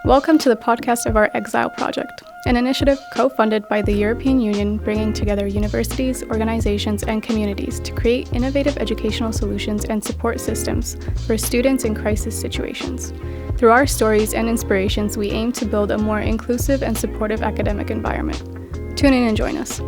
Welcome to the podcast of our Exile Project, an initiative co-funded by the European Union bringing together universities, organizations, and communities to create innovative educational solutions and support systems for students in crisis situations. Through our stories and inspirations, we aim to build a more inclusive and supportive academic environment. Tune in and join us.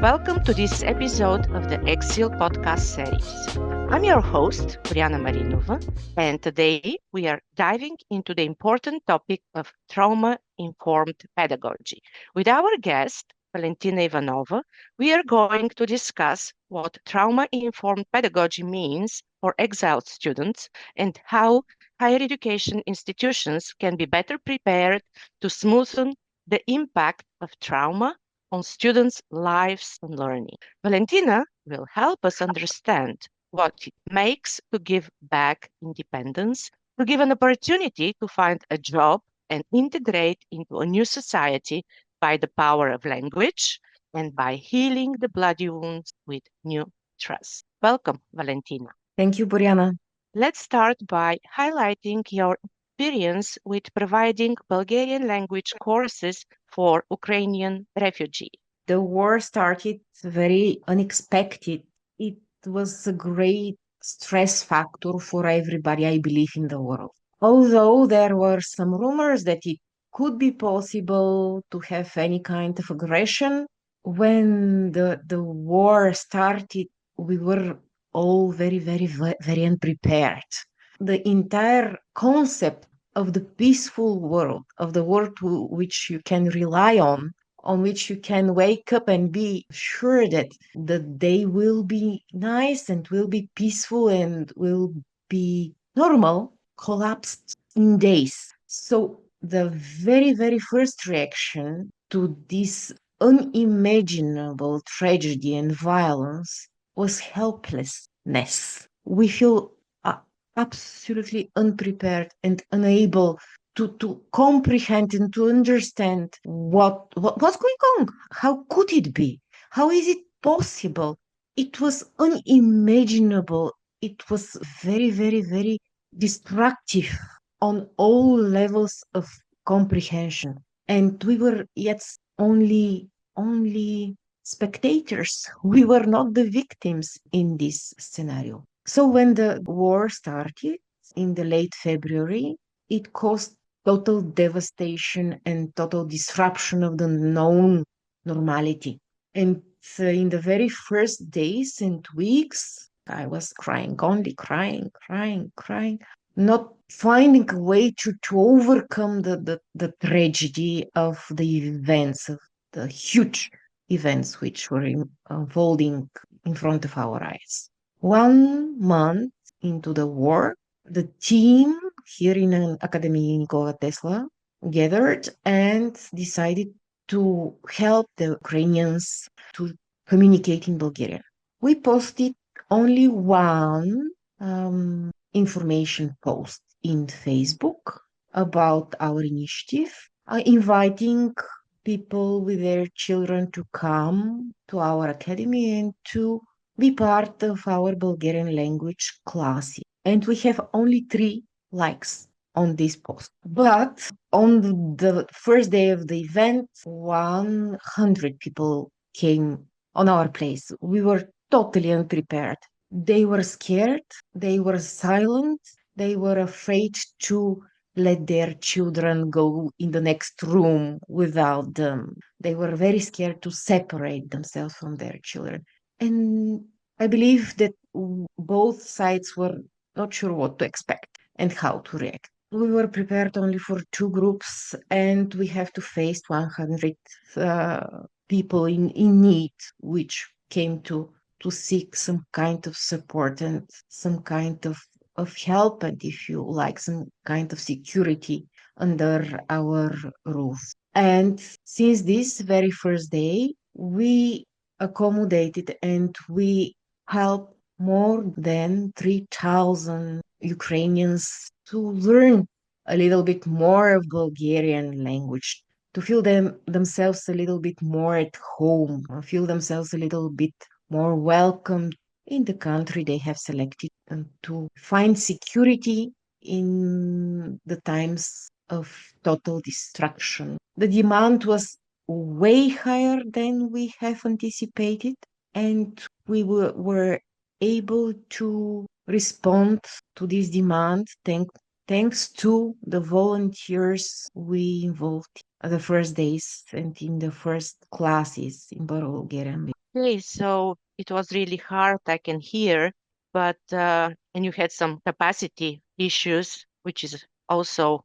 Welcome to this episode of the Exiled podcast series. I'm your host, Boriana Marinova, and today we are diving into the important topic of trauma-informed pedagogy. With our guest, Valentina Ivanova, we are going to discuss what trauma-informed pedagogy means for exiled students and how higher education institutions can be better prepared to smoothen the impact of trauma on students' lives and learning. Valentina will help us understand what it makes to give back independence, to give an opportunity to find a job and integrate into a new society by the power of language and by healing the bloody wounds with new trust. Welcome, Valentina. Thank you, Boriana. Let's start by highlighting your experience with providing Bulgarian language courses for Ukrainian refugees. The war started very unexpected. It was a great stress factor for everybody, I believe, in the world. Although there were some rumors that it could be possible to have any kind of aggression, when the war started, we were all very unprepared. The entire concept of the peaceful world, of the world which you can rely on which you can wake up and be sure that the day will be nice and will be peaceful and will be normal, collapsed in days. So the very first reaction to this unimaginable tragedy and violence was helplessness. We feel absolutely unprepared and unable to comprehend and to understand what's going on. How could it be? How is it possible? It was unimaginable. It was very destructive on all levels of comprehension. And we were yet only spectators. We were not the victims in this scenario. So when the war started in the late February, it caused total devastation and total disruption of the known normality. And in the very first days and weeks, I was crying, only crying, not finding a way to overcome the tragedy of the events, of the huge events which were unfolding in front of our eyes. 1 month into the war, the team here in Akademia Nikola Tesla gathered and decided to help the Ukrainians to communicate in Bulgarian. We posted only one information post in Facebook about our initiative, inviting people with their children to come to our academy and to be part of our Bulgarian language classes. And we have only 3 likes on this post. But on the first day of the event, 100 people came on our place. We were totally unprepared. They were scared, they were silent, they were afraid to let their children go in the next room without them. They were very scared to separate themselves from their children. And I believe that both sides were not sure what to expect and how to react. We were prepared only for 2 groups, and we have to face 100 people in need, which came to seek some kind of support and some kind of help, and if you like, some kind of security under our roof. And since this very first day, we accommodated and we helped more than 3,000 Ukrainians to learn a little bit more of Bulgarian language, to feel themselves a little bit more at home, or feel themselves a little bit more welcome in the country they have selected, and to find security in the times of total destruction. The demand was way higher than we have anticipated, and we were able to respond to this demand thanks to the volunteers we involved at the first days and in the first classes in Bulgaria. Okay, so it was really hard, I can hear, but and you had some capacity issues, which is also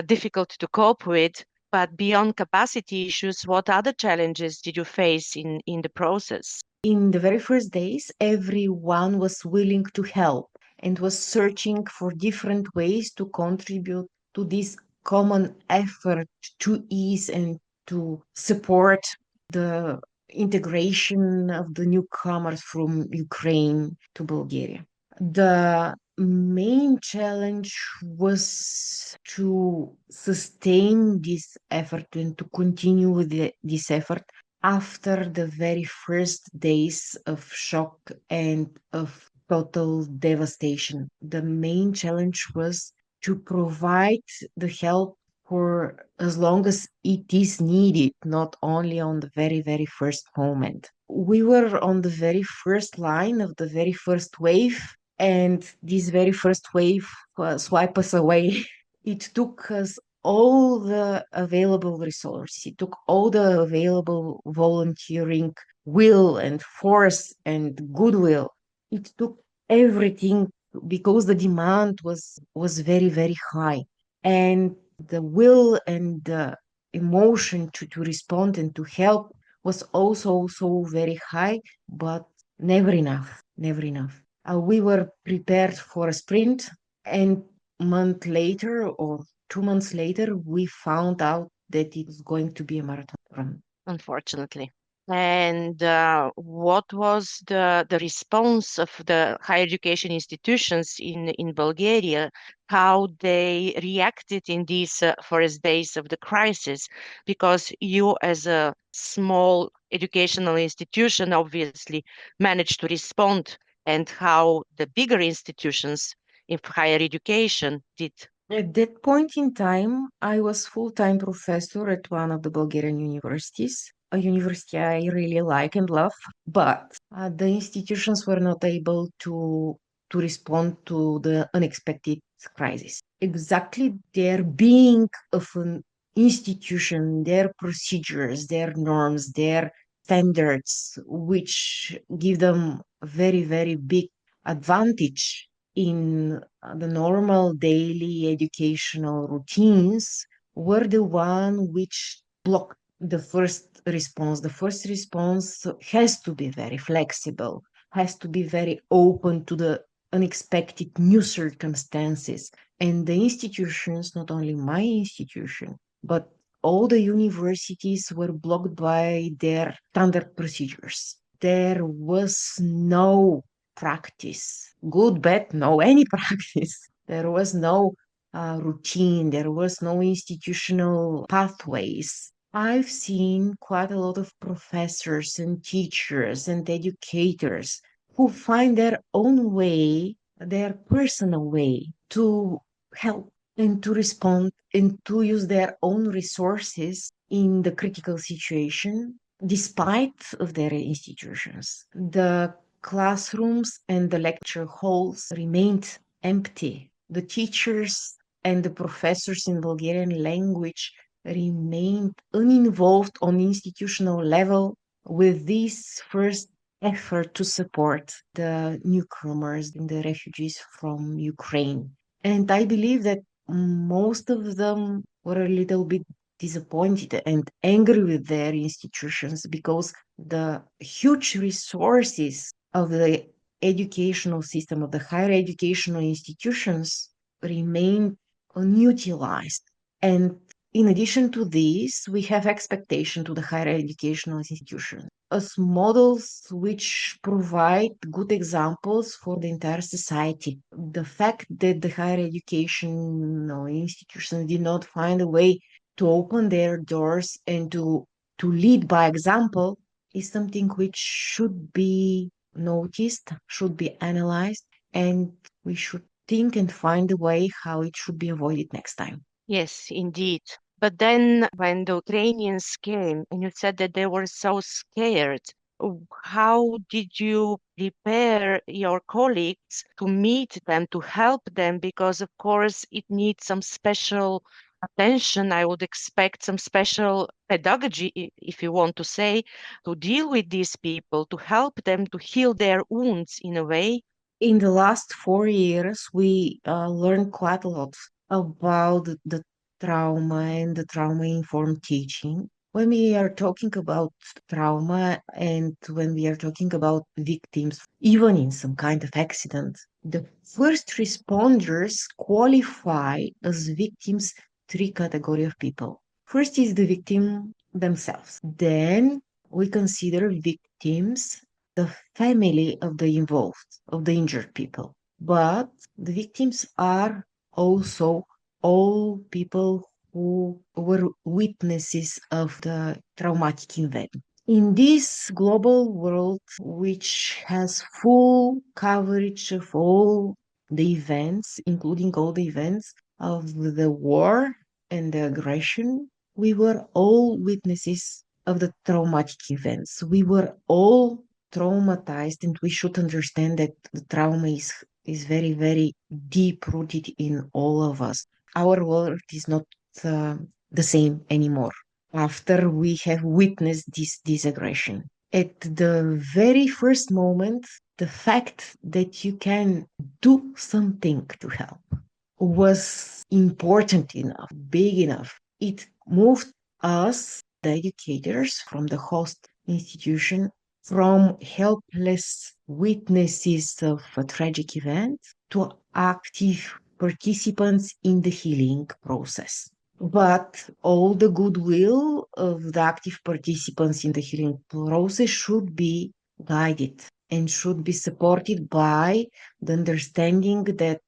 difficult to cope with. But beyond capacity issues, what other challenges did you face in the process? In the very first days, everyone was willing to help and was searching for different ways to contribute to this common effort to ease and to support the integration of the newcomers from Ukraine to Bulgaria. The main challenge was to sustain this effort and to continue with this effort after the very first days of shock and of total devastation. The main challenge was to provide the help for as long as it is needed, not only on the very, very first moment. We were on the very first line of the very first wave, and this very first wave swept us away. It took us all the available resources. It took all the available volunteering will and force and goodwill. It took everything because the demand was very, very high. And the will and the emotion to respond and to help was also so very high, but never enough, never enough. We were prepared for a sprint, and month later or 2 months later, we found out that it was going to be a marathon run. Unfortunately. And what was the response of the higher education institutions in Bulgaria, how they reacted in these first days of the crisis? Because you, as a small educational institution, obviously managed to respond, and how the bigger institutions in higher education did. At that point in time, I was full-time professor at one of the Bulgarian universities, a university I really like and love, but the institutions were not able to respond to the unexpected crisis. Exactly their being of an institution, their procedures, their norms, their standards, which give them a very, very big advantage in the normal daily educational routines, were the one which blocked the first response. The first response has to be very flexible, has to be very open to the unexpected new circumstances. And the institutions, not only my institution, but all the universities were blocked by their standard procedures. There was no practice, good, bad, no, any practice. There was no routine, there was no institutional pathways. I've seen quite a lot of professors and teachers and educators who find their own way, their personal way to help and to respond and to use their own resources in the critical situation despite of their institutions. The classrooms and the lecture halls remained empty. The teachers and the professors in Bulgarian language remained uninvolved on institutional level with this first effort to support the newcomers and the refugees from Ukraine. And I believe that most of them were a little bit disappointed and angry with their institutions because the huge resources of the educational system, of the higher educational institutions, remain unutilized. And in addition to this, we have expectation to the higher educational institutions as models which provide good examples for the entire society. The fact that the higher educational institutions did not find a way to open their doors and to lead by example is something which should be noticed, should be analyzed, and we should think and find a way how it should be avoided next time. Yes, indeed. But then when the Ukrainians came and you said that they were so scared, how did you prepare your colleagues to meet them, to help them? Because, of course, it needs some special attention. I would expect some special pedagogy, if you want to say, to deal with these people, to help them to heal their wounds in a way. In the last 4 years, we learned quite a lot about the trauma and the trauma informed teaching. When we are talking about trauma and when we are talking about victims, even in some kind of accident, the first responders qualify as victims three category of people. First is the victim themselves. Then we consider victims the family of the involved, of the injured people. But the victims are also all people who were witnesses of the traumatic event. In this global world, which has full coverage of all the events, including all the events of the war and the aggression, we were all witnesses of the traumatic events. We were all traumatized, and we should understand that the trauma is very, very deep rooted in all of us. Our world is not the same anymore after we have witnessed this aggression. At the very first moment, the fact that you can do something to help was important enough, big enough. It moved us, the educators from the host institution, from helpless witnesses of a tragic event to active participants in the healing process. But all the goodwill of the active participants in the healing process should be guided and should be supported by the understanding that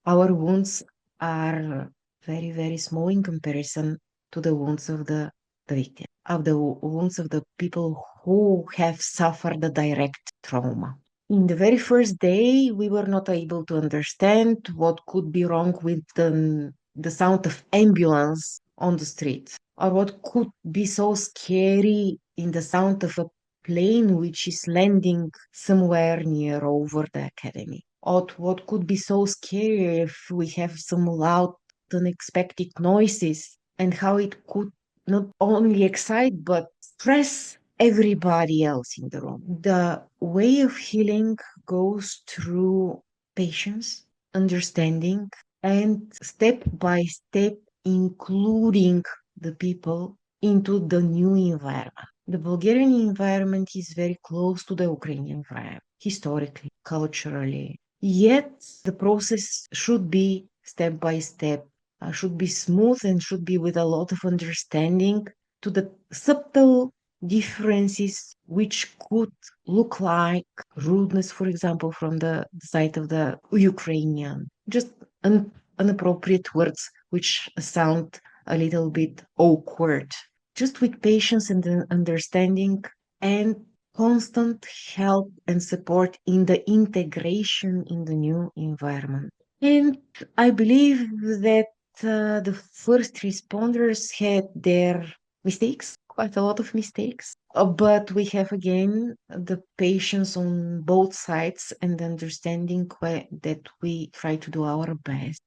our wounds are very, very small in comparison to the wounds of the victim, of the wounds of the people who have suffered the direct trauma. In the very first day, we were not able to understand what could be wrong with the sound of ambulance on the street, or what could be so scary in the sound of a plane which is landing somewhere near over the academy. Or what could be so scary if we have some loud, unexpected noises, and how it could not only excite but stress everybody else in the room. The way of healing goes through patience, understanding, and step by step including the people into the new environment. The Bulgarian environment is very close to the Ukrainian environment, historically, culturally. Yet the process should be step by step, should be smooth, and should be with a lot of understanding to the subtle differences which could look like rudeness, for example, from the side of the Ukrainian. Just inappropriate words which sound a little bit awkward. Just with patience and understanding and constant help and support in the integration in the new environment. And I believe that the first responders had their mistakes, quite a lot of mistakes. But we have again the patience on both sides and the understanding that we try to do our best.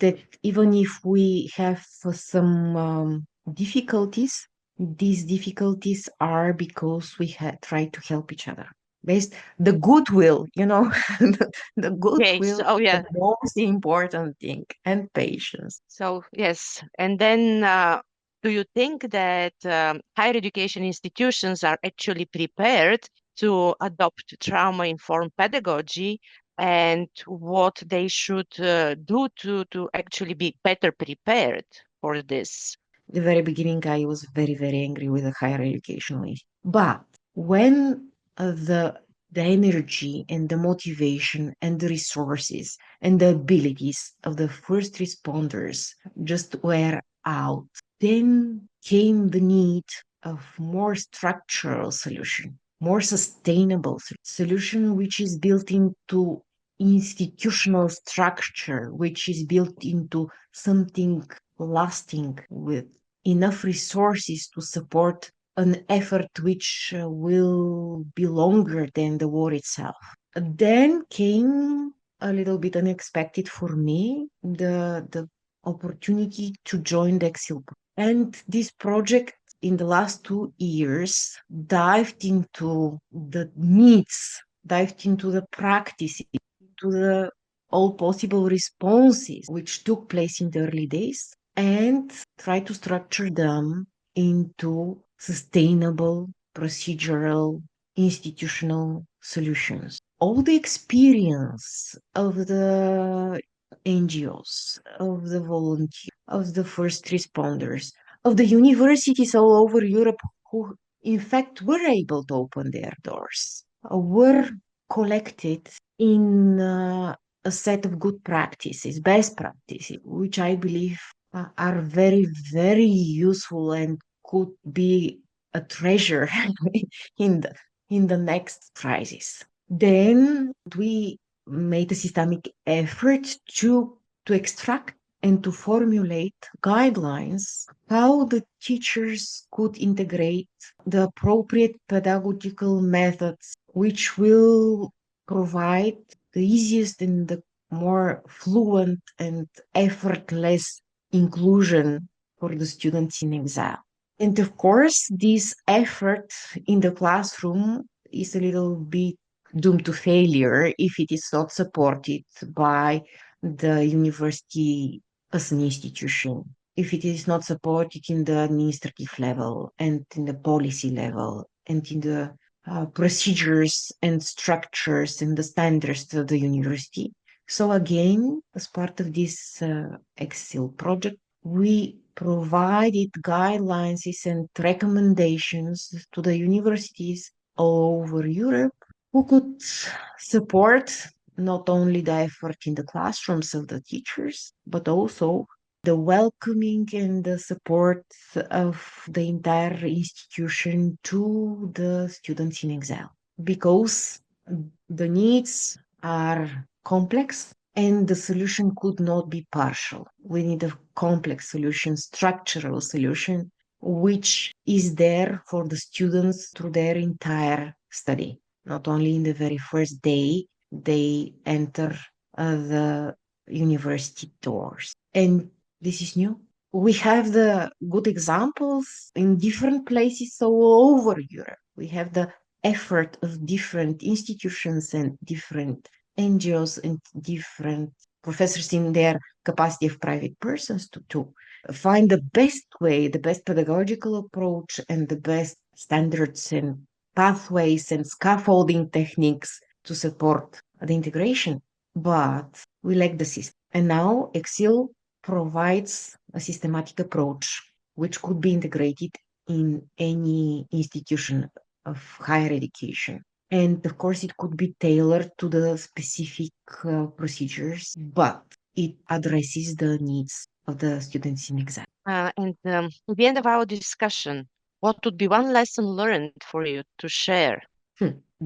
That even if we have some difficulties, these difficulties are because we try to help each other. Based the goodwill, the Yes. goodwill Oh, is the yeah. most important thing, and patience. So, yes. And then, do you think that higher education institutions are actually prepared to adopt trauma-informed pedagogy and what they should do to actually be better prepared for this? The very beginning, I was very, very angry with the higher education way. But when the energy and the motivation and the resources and the abilities of the first responders just were out, then came the need of more structural solution, more sustainable solution, which is built into institutional structure which is built into something lasting with enough resources to support an effort which will be longer than the war itself. Then came a little bit unexpected for me the opportunity to join the Exil. And this project in the last 2 years dived into the needs, dived into the practices, to the all possible responses which took place in the early days and try to structure them into sustainable, procedural, institutional solutions. All the experience of the NGOs, of the volunteers, of the first responders, of the universities all over Europe who, in fact, were able to open their doors, were collected in a set of good practices, best practices, which I believe are very, very useful and could be a treasure in the next crisis. Then we made a systemic effort to extract and to formulate guidelines how the teachers could integrate the appropriate pedagogical methods which will provide the easiest and the more fluent and effortless inclusion for the students in exile. And of course, this effort in the classroom is a little bit doomed to failure if it is not supported by the university as an institution, if it is not supported in the administrative level and in the policy level and in the procedures and structures and the standards of the university. So again, as part of this Excel project, we provided guidelines and recommendations to the universities all over Europe who could support not only the effort in the classrooms of the teachers, but also the welcoming and the support of the entire institution to the students in exile. Because the needs are complex and the solution could not be partial. We need a complex solution, structural solution, which is there for the students through their entire study. Not only in the very first day they enter the university doors. And this is new. We have the good examples in different places all over Europe. We have the effort of different institutions and different NGOs and different professors in their capacity of private persons to find the best way, the best pedagogical approach, and the best standards and pathways and scaffolding techniques to support the integration. But we lack the system. And now Exil provides a systematic approach which could be integrated in any institution of higher education. And of course, it could be tailored to the specific procedures, but it addresses the needs of the students in exam. And at the end of our discussion, what would be one lesson learned for you to share?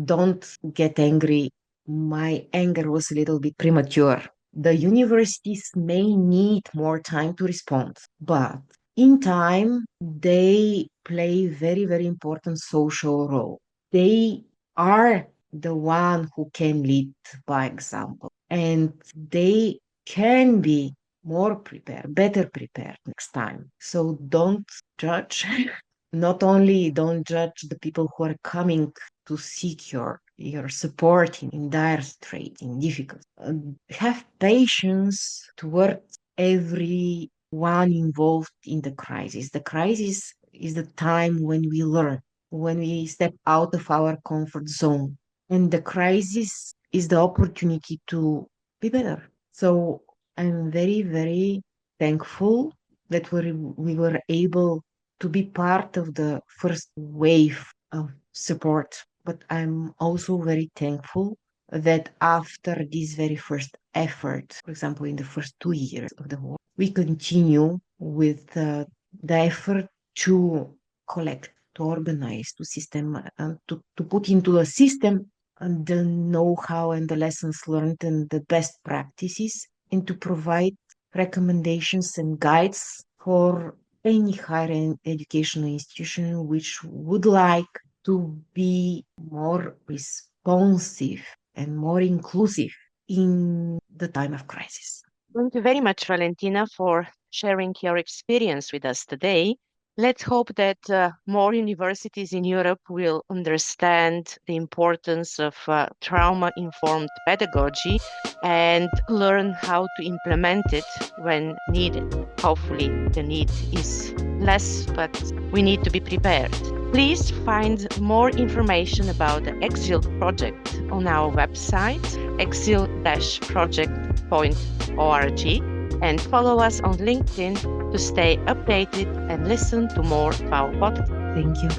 Don't get angry. My anger was a little bit premature. The universities may need more time to respond, but in time, they play very, very important social role. They are the one who can lead by example, and they can be more prepared, better prepared next time. So don't judge. Not only don't judge the people who are coming to seek your support in dire straits, in difficulty. Have patience towards everyone involved in the crisis. The crisis is the time when we learn, when we step out of our comfort zone. And the crisis is the opportunity to be better. So I'm very, very thankful that we were able to be part of the first wave of support. But I'm also very thankful that after this very first effort, for example, in the first 2 years of the war, we continue with the effort to collect, to organize, to system, to put into a system the know-how and the lessons learned and the best practices, and to provide recommendations and guides for any higher educational institution which would like to be more responsive and more inclusive in the time of crisis. Thank you very much, Valentina, for sharing your experience with us today. Let's hope that more universities in Europe will understand the importance of trauma-informed pedagogy and learn how to implement it when needed. Hopefully, the need is less, but we need to be prepared. Please find more information about the exiled project on our website, exiled-project.org, and follow us on LinkedIn to stay updated and listen to more of our podcast. Thank you.